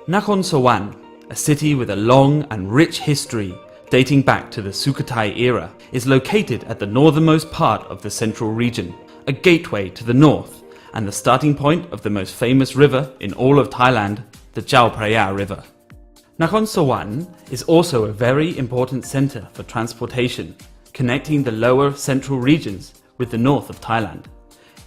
Nakhon Sawan, a city with a long and rich history dating back to the Sukhothai era, is located at the northernmost part of the central region, a gateway to the north and the starting point of the most famous river in all of Thailand, the Chao Phraya River. Nakhon Sawan is also a very important centre for transportation, connecting the lower central regions with the north of Thailand.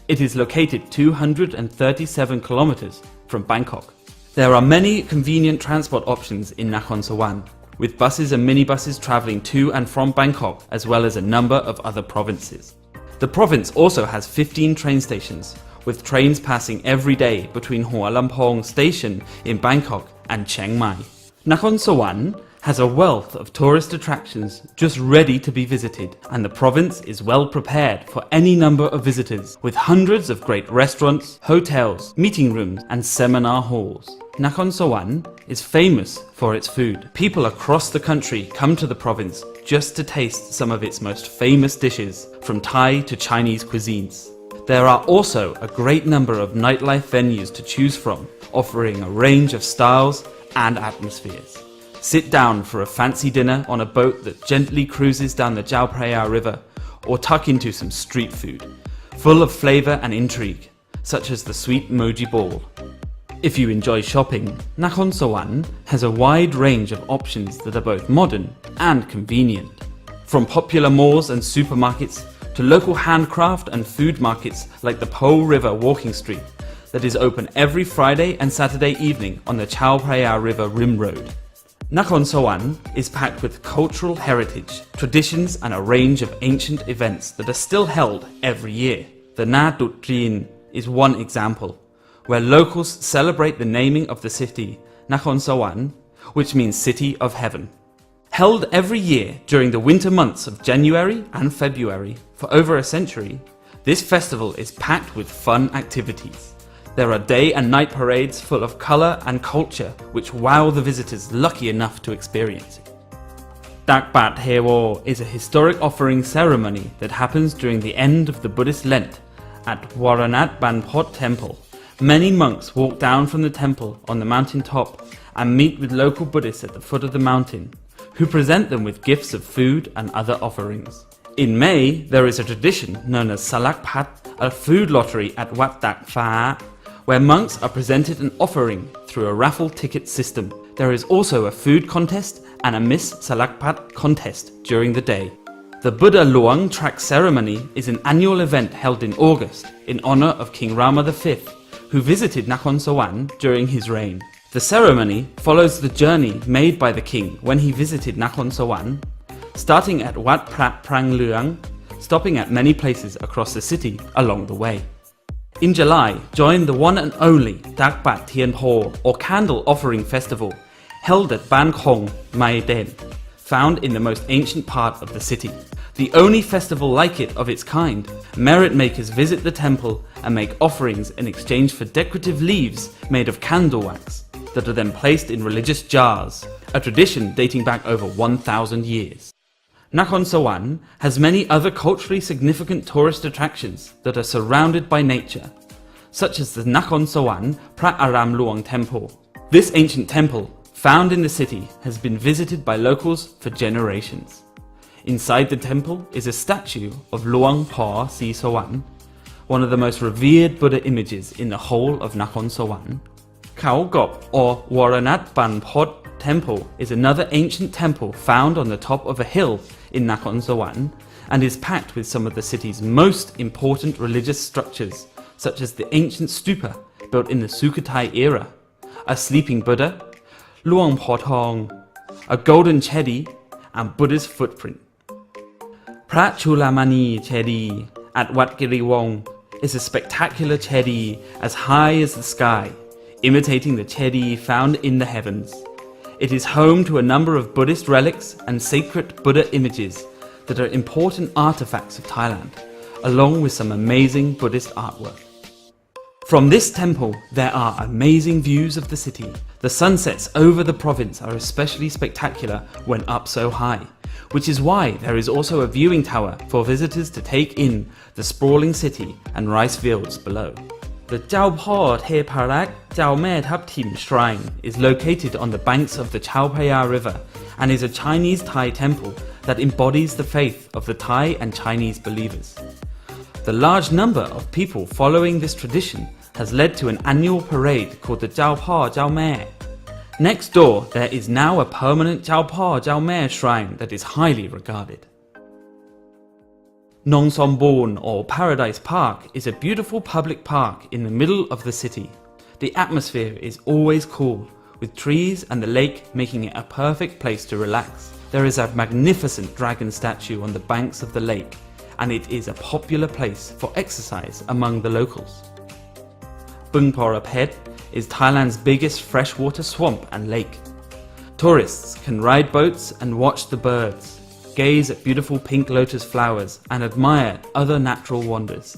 It is located 237 kilometers from Bangkok. There are many convenient transport options in Nakhon Sawan, with buses and minibuses travelling to and from Bangkok as well as a number of other provinces. The province also has 15 train stations, with trains passing every day between Hua Lamphong Station in Bangkok and Chiang Mai. Nakhon Sawan has a wealth of tourist attractions just ready to be visited, and the province is well prepared for any number of visitors, with hundreds of great restaurants, hotels, meeting rooms and seminar halls. Nakhon Sawan is famous for its food. People across the country come to the province just to taste some of its most famous dishes, from Thai to Chinese cuisines. There are also a great number of nightlife venues to choose from, offering a range of styles and atmospheres. Sit down for a fancy dinner on a boat that gently cruises down the Chao Phraya River, or tuck into some street food, full of flavour and intrigue, such as the sweet moji ball. If you enjoy shopping, Nakhon Sawan has a wide range of options that are both modern and convenient. From popular malls and supermarkets to local handcraft and food markets like the Po River Walking Street that is open every Friday and Saturday evening on the Chao Phraya River Rim Road. Nakhon Sawan is packed with cultural heritage, traditions and a range of ancient events that are still held every year. The Na Tut Trin is one example, where locals celebrate the naming of the city, Nakhon Sawan, which means City of Heaven. Held every year during the winter months of January and February for over a century, this festival is packed with fun activities. There are day and night parades full of colour and culture which wow the visitors lucky enough to experience it. Tak Pat Hewo is a historic offering ceremony that happens during the end of the Buddhist Lent at Waranat Banpot Temple. Many monks walk down from the temple on the mountain top and meet with local Buddhists at the foot of the mountain, who present them with gifts of food and other offerings. In May, there is a tradition known as Salak Pat, a food lottery at Wat Tak Pha, where monks are presented an offering through a raffle ticket system. There is also a food contest and a Miss Salakpat contest during the day. The Buddha Luang track ceremony is an annual event held in August in honour of King Rama V, who visited Nakhon Sawan during his reign. The ceremony follows the journey made by the king when he visited Nakhon Sawan, starting at Wat Prat Prang Luang, stopping at many places across the city along the way. In July, join the one and only Tak Pat Tien Po, or Candle Offering Festival, held at Ban Khong Mai Den, found in the most ancient part of the city. The only festival like it of its kind, merit makers visit the temple and make offerings in exchange for decorative leaves made of candle wax that are then placed in religious jars, a tradition dating back over 1,000 years. Nakhon Sawan has many other culturally significant tourist attractions that are surrounded by nature, such as the Nakhon Sawan Prat Aram Luang Temple. This ancient temple, found in the city, has been visited by locals for generations. Inside the temple is a statue of Luang Por Si Sawan, one of the most revered Buddha images in the whole of Nakhon Sawan. Khao Gop, or Waranat Ban Pot Temple, is another ancient temple found on the top of a hill in Nakhon Sawan and is packed with some of the city's most important religious structures, such as the ancient stupa built in the Sukhothai era, a sleeping Buddha, Luang Por Thong, a golden chedi, and Buddha's footprint. Prat Chulamani Chedi at Wat Giriwong is a spectacular chedi as high as the sky, imitating the chedi found in the heavens. It is home to a number of Buddhist relics and sacred Buddha images that are important artifacts of Thailand, along with some amazing Buddhist artwork. From this temple, there are amazing views of the city. The sunsets over the province are especially spectacular when up so high, which is why there is also a viewing tower for visitors to take in the sprawling city and rice fields below. The Chao Po Te Parak Chao Me Thap Tim Shrine is located on the banks of the Chao Phraya River and is a Chinese Thai temple that embodies the faith of the Thai and Chinese believers. The large number of people following this tradition has led to an annual parade called the Chao Po Chao Me. Next door, there is now a permanent Chao Po Chao Me shrine that is highly regarded. Nakhon Sawan or Paradise Park is a beautiful public park in the middle of the city. The atmosphere is always cool, with trees and the lake making it a perfect place to relax. There is a magnificent dragon statue on the banks of the lake, and it is a popular place for exercise among the locals. Bung Porapet is Thailand's biggest freshwater swamp and lake. Tourists can ride boats and watch the birds, gaze at beautiful pink lotus flowers and admire other natural wonders.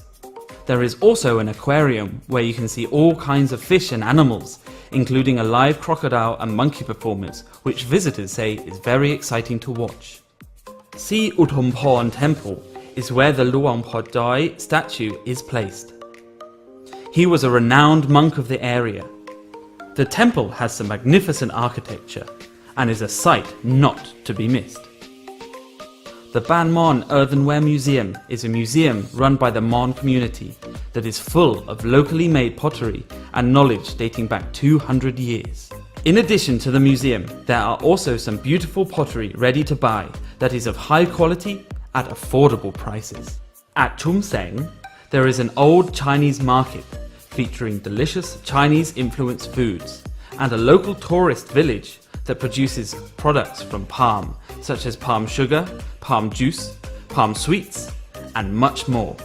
There is also an aquarium where you can see all kinds of fish and animals, including a live crocodile and monkey performance, which visitors say is very exciting to watch. Si Uthomporn Temple is where the Luang Podoi statue is placed. He was a renowned monk of the area. The temple has some magnificent architecture and is a sight not to be missed. The Ban Mon Earthenware Museum is a museum run by the Mon community that is full of locally made pottery and knowledge dating back 200 years. In addition to the museum, there are also some beautiful pottery ready to buy that is of high quality at affordable prices. At Chum Seng, there is an old Chinese market featuring delicious Chinese-influenced foods and a local tourist village that produces products from palm, such as palm sugar, palm juice, palm sweets, and much more.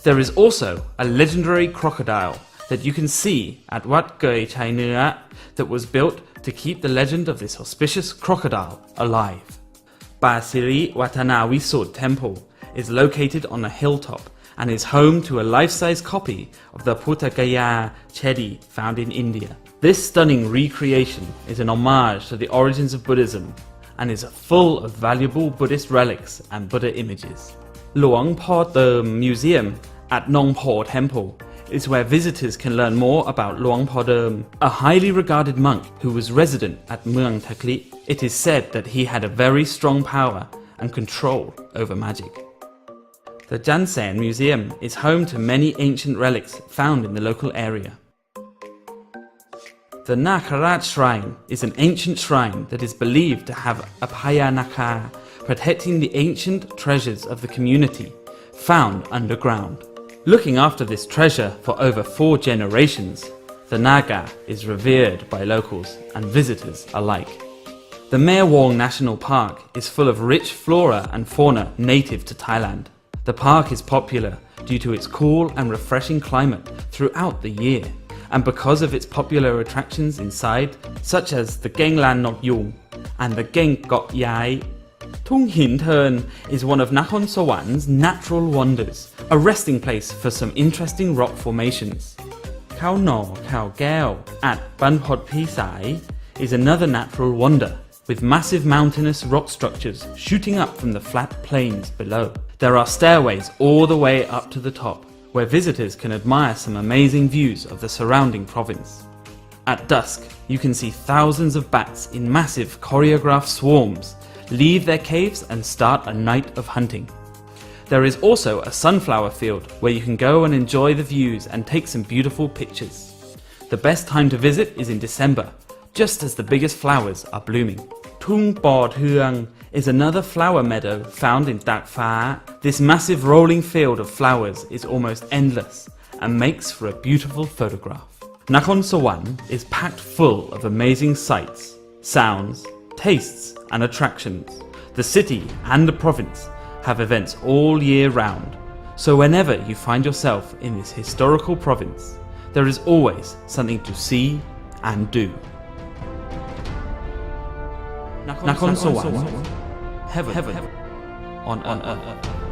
There is also a legendary crocodile that you can see at Wat Goi Chai Nua that was built to keep the legend of this auspicious crocodile alive. Basiri Watana Wisod Temple is located on a hilltop and is home to a life-size copy of the Puttagaya Chedi found in India. This stunning recreation is an homage to the origins of Buddhism and is full of valuable Buddhist relics and Buddha images. Luang Po Term Museum at Nong Po Temple is where visitors can learn more about Luang Po Term, a highly regarded monk who was resident at Muang Takli. It is said that he had a very strong power and control over magic. The Jansen Museum is home to many ancient relics found in the local area. The Nakarat Shrine is an ancient shrine that is believed to have a Payanaka protecting the ancient treasures of the community found underground. Looking after this treasure for over 4 generations, the Naga is revered by locals and visitors alike. The Mae Wong National Park is full of rich flora and fauna native to Thailand. The park is popular due to its cool and refreshing climate throughout the year, and because of its popular attractions inside, such as the Ganglan Nok Yung and the Geng Kok Yai. Tung Hin Turn is one of Nakhon Sawan's natural wonders, a resting place for some interesting rock formations. Khao No Khao Gao at Banpot Pisai is another natural wonder, with massive mountainous rock structures shooting up from the flat plains below. There are stairways all the way up to the top, where visitors can admire some amazing views of the surrounding province. At dusk, you can see thousands of bats in massive choreographed swarms leave their caves and start a night of hunting. There is also a sunflower field where you can go and enjoy the views and take some beautiful pictures. The best time to visit is in December, just as the biggest flowers are blooming. Tung Bod Huang is another flower meadow found in Dak Pha. This massive rolling field of flowers is almost endless and makes for a beautiful photograph. Nakhon Sawan is packed full of amazing sights, sounds, tastes and attractions. The city and the province have events all year round, so whenever you find yourself in this historical province, there is always something to see and do. Nakhon Sawan, heaven on earth.